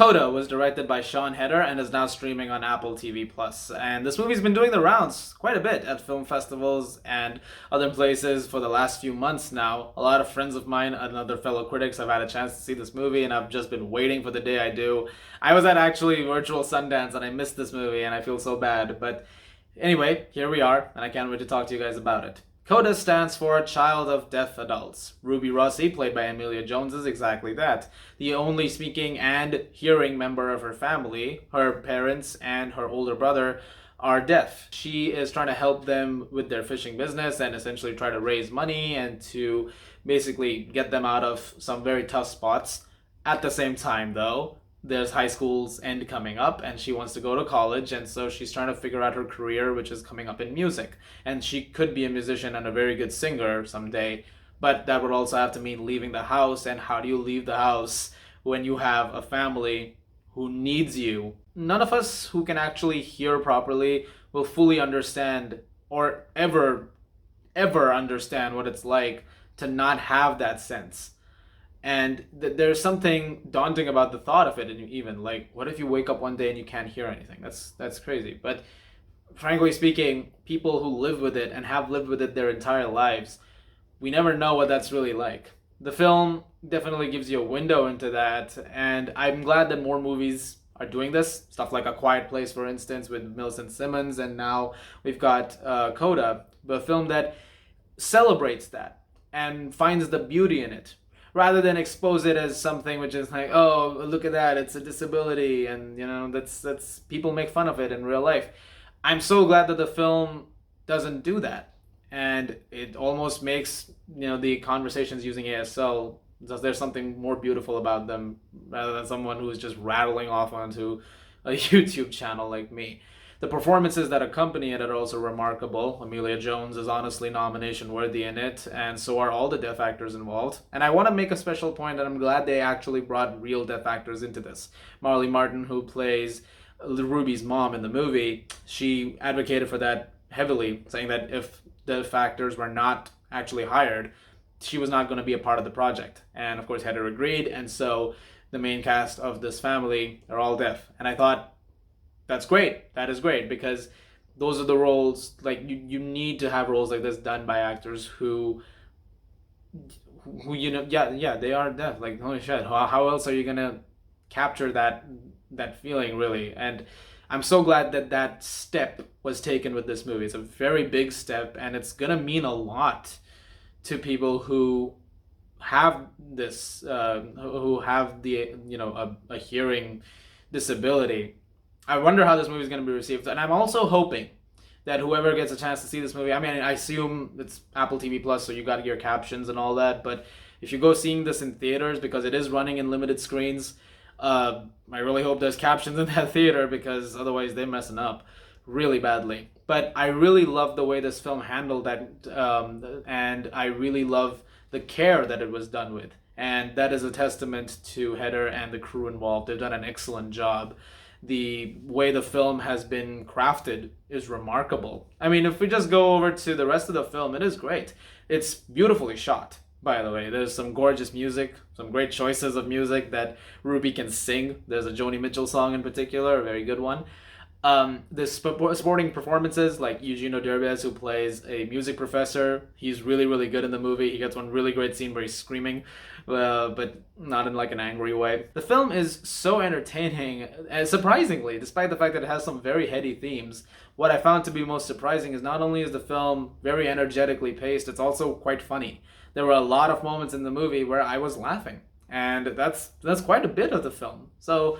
Coda was directed by Sean Heder and is now streaming on Apple TV Plus. And this movie's been doing the rounds quite a bit at film festivals and other places for the last few months now. A lot of friends of mine and other fellow critics have had a chance to see this movie, and I've just been waiting for the day I do. I was at actually virtual Sundance and I missed this movie, and I feel so bad. But anyway, here we are, and I can't wait to talk to you guys about it. CODA stands for Child of Deaf Adults. Ruby Rossi, played by Emilia Jones, is exactly that. The only speaking and hearing member of her family, her parents and her older brother, are deaf. She is trying to help them with their fishing business and essentially try to raise money and to basically get them out of some very tough spots. At the same time, though, there's high school's end coming up and she wants to go to college, and so she's trying to figure out her career, which is coming up in music, and she could be a musician and a very good singer someday, but that would also have to mean leaving the house. And how do you leave the house when you have a family who needs you? None of us who can actually hear properly will fully understand or ever understand what it's like to not have that sense. And there's something daunting about the thought of it. And even like, what if you wake up one day and you can't hear anything? That's crazy. But frankly speaking, people who live with it and have lived with it their entire lives, we never know what that's really like. The film definitely gives you a window into that, and I'm glad that more movies are doing this. Stuff like A Quiet Place, for instance, with Millicent Simmons, and now we've got Coda, the film that celebrates that and finds the beauty in it, rather than expose it as something which is like, oh, look at that, it's a disability, and that's people make fun of it in real life. I'm so glad that the film doesn't do that, and it almost makes the conversations using ASL. There's something more beautiful about them rather than someone who is just rattling off onto a YouTube channel like me. The performances that accompany it are also remarkable. Emilia Jones is honestly nomination worthy in it, and so are all the deaf actors involved. And I want to make a special point that I'm glad they actually brought real deaf actors into this. Marley Martin, who plays Ruby's mom in the movie, she advocated for that heavily, saying that if deaf actors were not actually hired, she was not going to be a part of the project. And of course, Heather agreed, and so the main cast of this family are all deaf. And I thought, that's great. That is great, because those are the roles, like you need to have roles like this done by actors who yeah, they are deaf. Like, holy shit, how else are you gonna capture that feeling, really? And I'm so glad that that step was taken with this movie. It's a very big step, and it's gonna mean a lot to people who have this, who have the a hearing disability. I wonder how this movie is going to be received, and I'm also hoping that whoever gets a chance to see this movie, I mean, I assume it's Apple TV Plus, so you got your captions and all that, but if you go seeing this in theaters, because it is running in limited screens, I really hope there's captions in that theater, because otherwise they're messing up really badly. But I really love the way this film handled that, and I really love the care that it was done with, and that is a testament to Heather and the crew involved. They've done an excellent job. The way the film has been crafted is remarkable. I mean, if we just go over to the rest of the film, it is great. It's beautifully shot, by the way. There's some gorgeous music, some great choices of music that Ruby can sing. There's a Joni Mitchell song in particular, a very good one. The sporting performances, like Eugenio Derbez, who plays a music professor, he's really, really good in the movie. He gets one really great scene where he's screaming, but not in like an angry way. The film is so entertaining, and surprisingly, despite the fact that it has some very heady themes. What I found to be most surprising is not only is the film very energetically paced, it's also quite funny. There were a lot of moments in the movie where I was laughing, and that's quite a bit of the film. So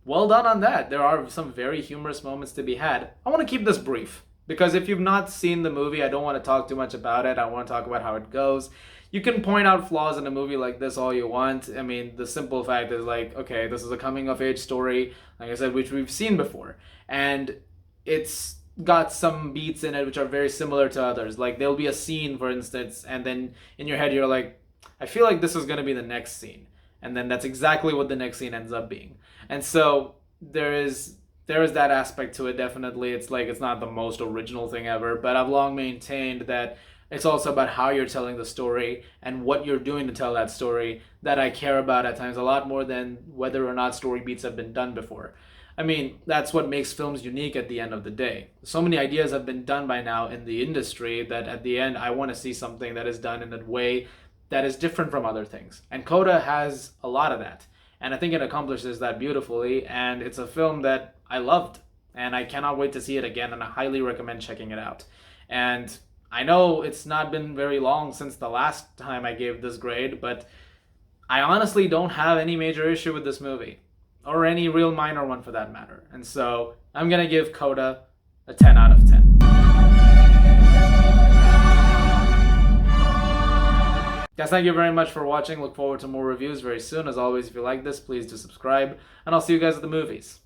well done on that. There are some very humorous moments to be had. I want to keep this brief, because if you've not seen the movie, I don't want to talk too much about it. I want to talk about how it goes. You can point out flaws in a movie like this all you want. I mean, the simple fact is, like, okay, this is a coming of age story, like I said, which we've seen before. And it's got some beats in it which are very similar to others. Like, there'll be a scene, for instance, and then in your head you're like, I feel like this is going to be the next scene. And then that's exactly what the next scene ends up being. And so there is that aspect to it. Definitely, it's like, it's not the most original thing ever, but I've long maintained that It's also about how you're telling the story and what you're doing to tell that story that I care about at times a lot more than whether or not story beats have been done before. I mean, that's what makes films unique at the end of the day. So many ideas have been done by now in the industry that at the end I want to see something that is done in a way that is different from other things. And Coda has a lot of that. And I think it accomplishes that beautifully. And it's a film that I loved. And I cannot wait to see it again. And I highly recommend checking it out. And I know it's not been very long since the last time I gave this grade, but I honestly don't have any major issue with this movie, or any real minor one for that matter. And so I'm gonna give Coda a 10 out of 10. Guys, thank you very much for watching. Look forward to more reviews very soon. As always, if you like this, please do subscribe, and I'll see you guys at the movies.